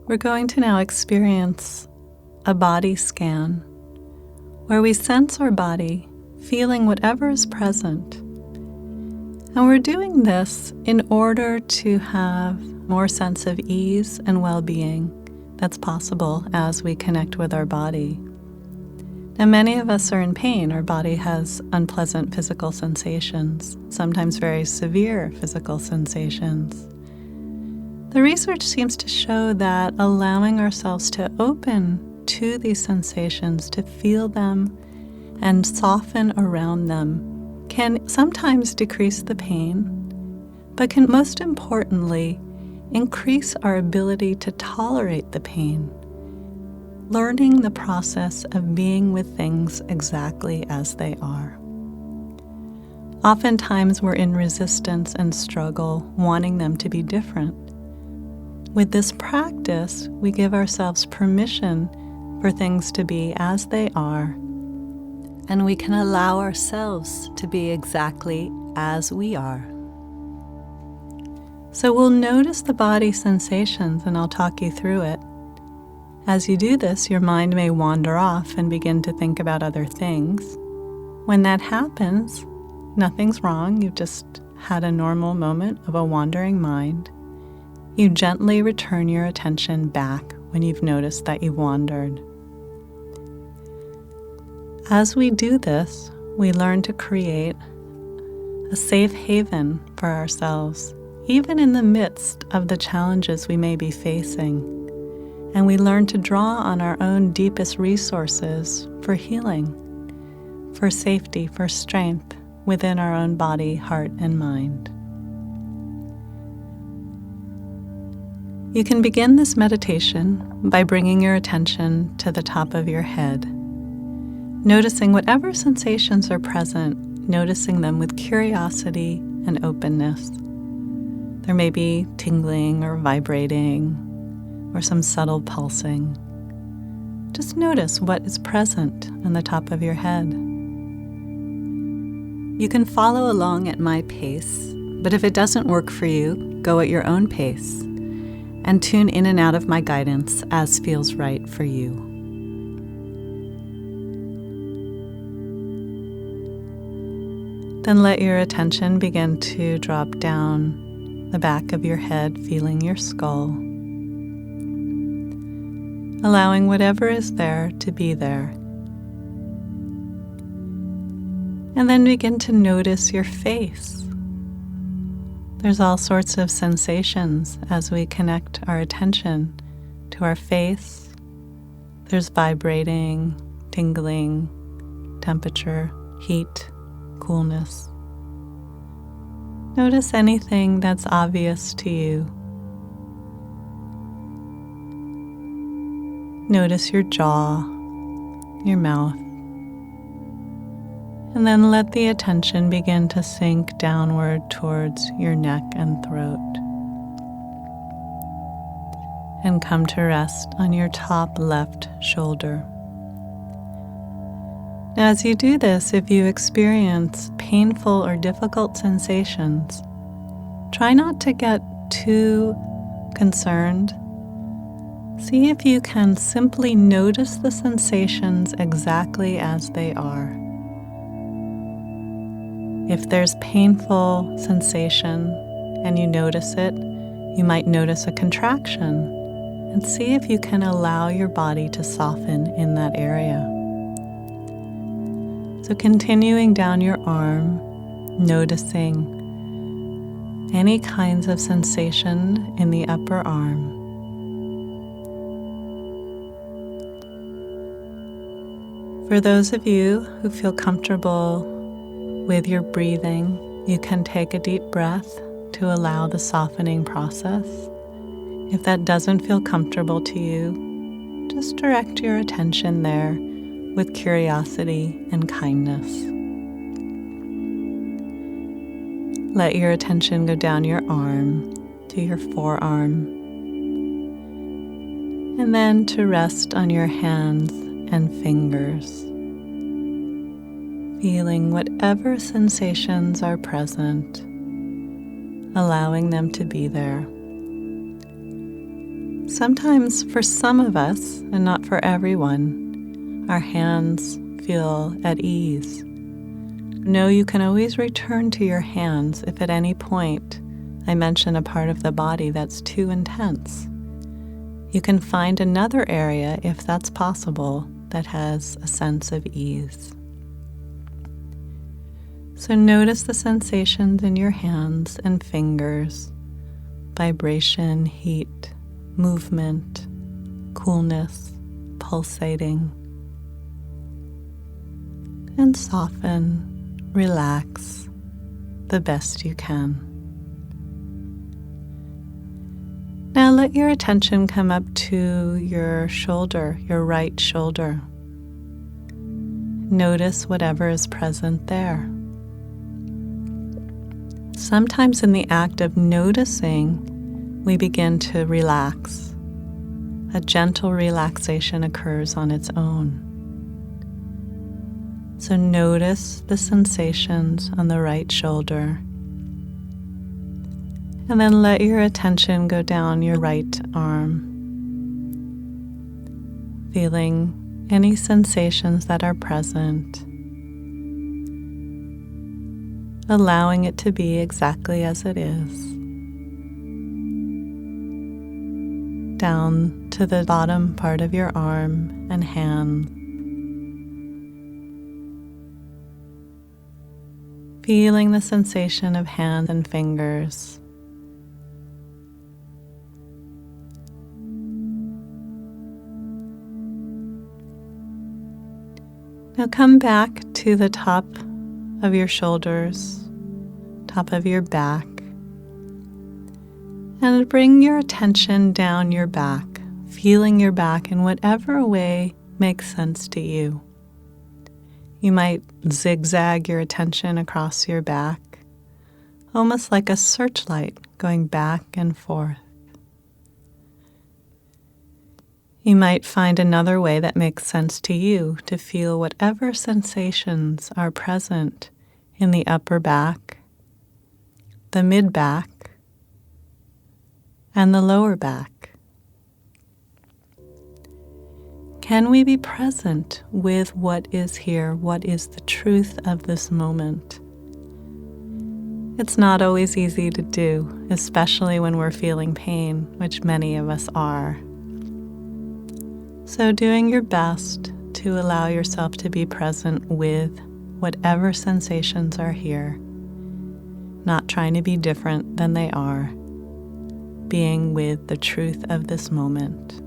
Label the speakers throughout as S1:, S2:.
S1: We're going to now experience a body scan where we sense our body, feeling whatever is present. And we're doing this in order to have more sense of ease and well-being that's possible as we connect with our body. Now, many of us are in pain. Our body has unpleasant physical sensations, sometimes very severe physical sensations. The research seems to show that allowing ourselves to open to these sensations, to feel them and soften around them, can sometimes decrease the pain, but can most importantly increase our ability to tolerate the pain, learning the process of being with things exactly as they are. Oftentimes we're in resistance and struggle, wanting them to be different. With this practice, we give ourselves permission for things to be as they are, and we can allow ourselves to be exactly as we are. So we'll notice the body sensations, and I'll talk you through it. As you do this, your mind may wander off and begin to think about other things. When that happens, nothing's wrong. You've just had a normal moment of a wandering mind. You gently return your attention back when you've noticed that you've wandered. As we do this, we learn to create a safe haven for ourselves, even in the midst of the challenges we may be facing. And we learn to draw on our own deepest resources for healing, for safety, for strength within our own body, heart, and mind. You can begin this meditation by bringing your attention to the top of your head, noticing whatever sensations are present, noticing them with curiosity and openness. There may be tingling or vibrating or some subtle pulsing. Just notice what is present on the top of your head. You can follow along at my pace, but if it doesn't work for you, go at your own pace and tune in and out of my guidance as feels right for you. Then let your attention begin to drop down the back of your head, feeling your skull, allowing whatever is there to be there. And then begin to notice your face. There's all sorts of sensations as we connect our attention to our face. There's vibrating, tingling, temperature, heat, coolness. Notice anything that's obvious to you. Notice your jaw, your mouth, and then let the attention begin to sink downward towards your neck and throat, and come to rest on your top left shoulder. Now, as you do this, if you experience painful or difficult sensations, try not to get too concerned. See if you can simply notice the sensations exactly as they are. If there's painful sensation and you notice it, you might notice a contraction, and see if you can allow your body to soften in that area. So continuing down your arm, noticing any kinds of sensation in the upper arm. For those of you who feel comfortable with your breathing, you can take a deep breath to allow the softening process. If that doesn't feel comfortable to you, just direct your attention there with curiosity and kindness. Let your attention go down your arm to your forearm, and then to rest on your hands and fingers, feeling whatever sensations are present, allowing them to be there. Sometimes for some of us, and not for everyone, our hands feel at ease. Know you can always return to your hands if at any point I mention a part of the body that's too intense. You can find another area, if that's possible, that has a sense of ease. So notice the sensations in your hands and fingers, vibration, heat, movement, coolness, pulsating, and soften, relax the best you can. Now let your attention come up to your shoulder, your right shoulder. Notice whatever is present there. Sometimes in the act of noticing, we begin to relax. A gentle relaxation occurs on its own. So notice the sensations on the right shoulder. And then let your attention go down your right arm, feeling any sensations that are present, allowing it to be exactly as it is. Down to the bottom part of your arm and hand. Feeling the sensation of hands and fingers. Now come back to the top of your shoulders, top of your back, and bring your attention down your back, feeling your back in whatever way makes sense to you. You might zigzag your attention across your back, almost like a searchlight going back and forth. You might find another way that makes sense to you to feel whatever sensations are present in the upper back, the mid-back, and the lower back. Can we be present with what is here, what is the truth of this moment? It's not always easy to do, especially when we're feeling pain, which many of us are. So doing your best to allow yourself to be present with whatever sensations are here, not trying to be different than they are, being with the truth of this moment.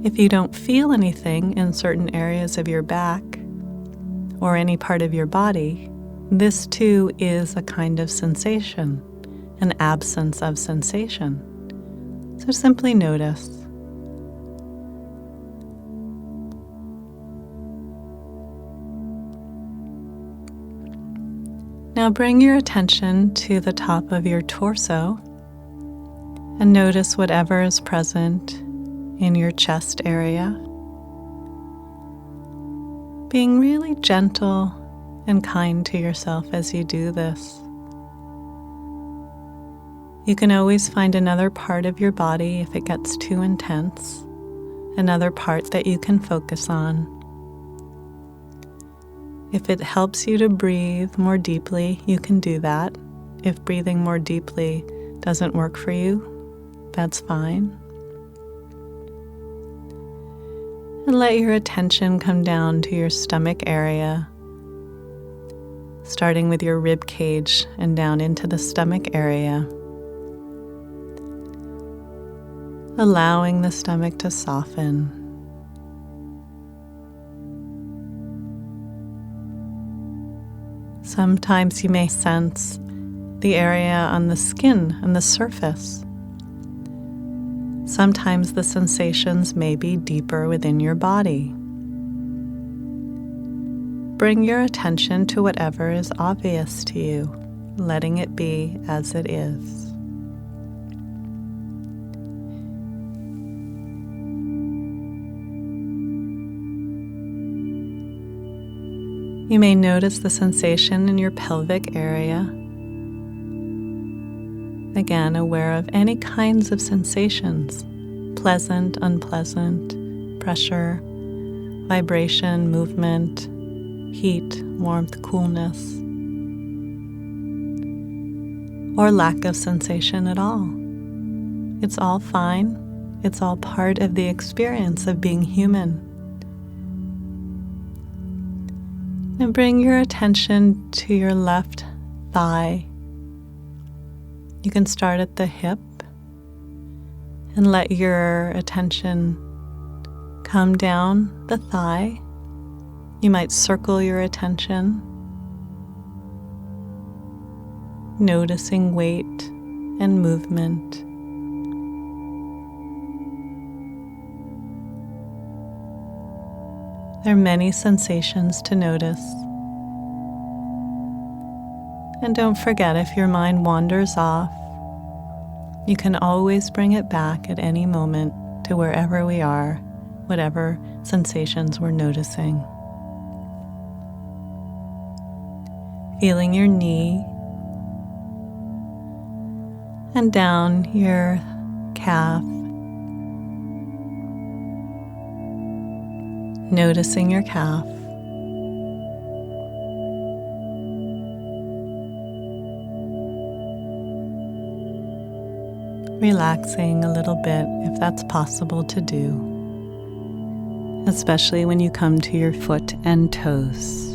S1: If you don't feel anything in certain areas of your back or any part of your body, this too is a kind of sensation, an absence of sensation. So simply notice. Now bring your attention to the top of your torso and notice whatever is present in your chest area. Being really gentle and kind to yourself as you do this. You can always find another part of your body if it gets too intense, another part that you can focus on. If it helps you to breathe more deeply, you can do that. If breathing more deeply doesn't work for you, that's fine. And let your attention come down to your stomach area, starting with your rib cage and down into the stomach area. Allowing the stomach to soften. Sometimes you may sense the area on the skin and the surface. Sometimes the sensations may be deeper within your body. Bring your attention to whatever is obvious to you, letting it be as it is. You may notice the sensation in your pelvic area. Again, aware of any kinds of sensations, pleasant, unpleasant, pressure, vibration, movement, heat, warmth, coolness, or lack of sensation at all. It's all fine. It's all part of the experience of being human. And bring your attention to your left thigh. You can start at the hip and let your attention come down the thigh. You might circle your attention, noticing weight and movement. There are many sensations to notice. And don't forget, if your mind wanders off, you can always bring it back at any moment to wherever we are, whatever sensations we're noticing. Feeling your knee and down your calf. Noticing your calf. Relaxing a little bit if that's possible to do, especially when you come to your foot and toes.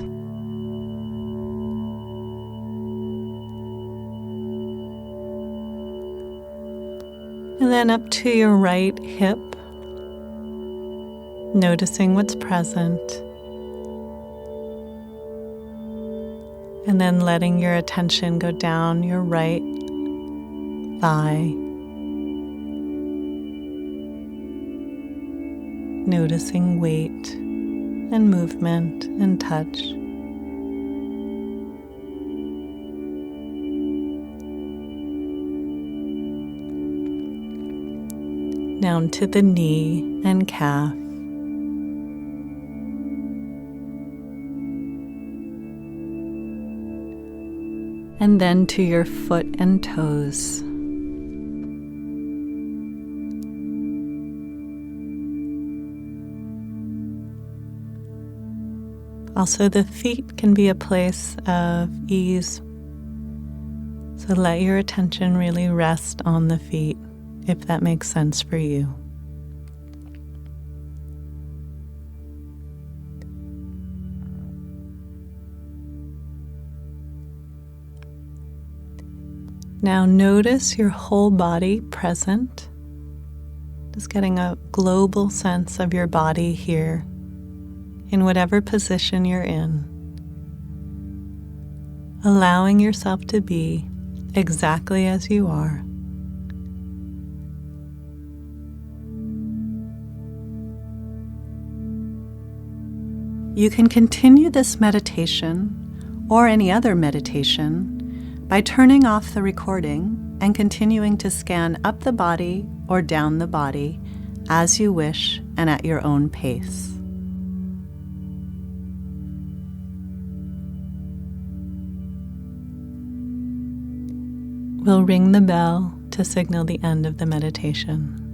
S1: And then up to your right hip, noticing what's present. And then letting your attention go down your right thigh. Noticing weight and movement and touch. Down to the knee and calf. And then to your foot and toes. Also, the feet can be a place of ease, so let your attention really rest on the feet, if that makes sense for you. Now notice your whole body present, just getting a global sense of your body here, in whatever position you're in, allowing yourself to be exactly as you are. You can continue this meditation or any other meditation by turning off the recording and continuing to scan up the body or down the body as you wish and at your own pace. We'll ring the bell to signal the end of the meditation.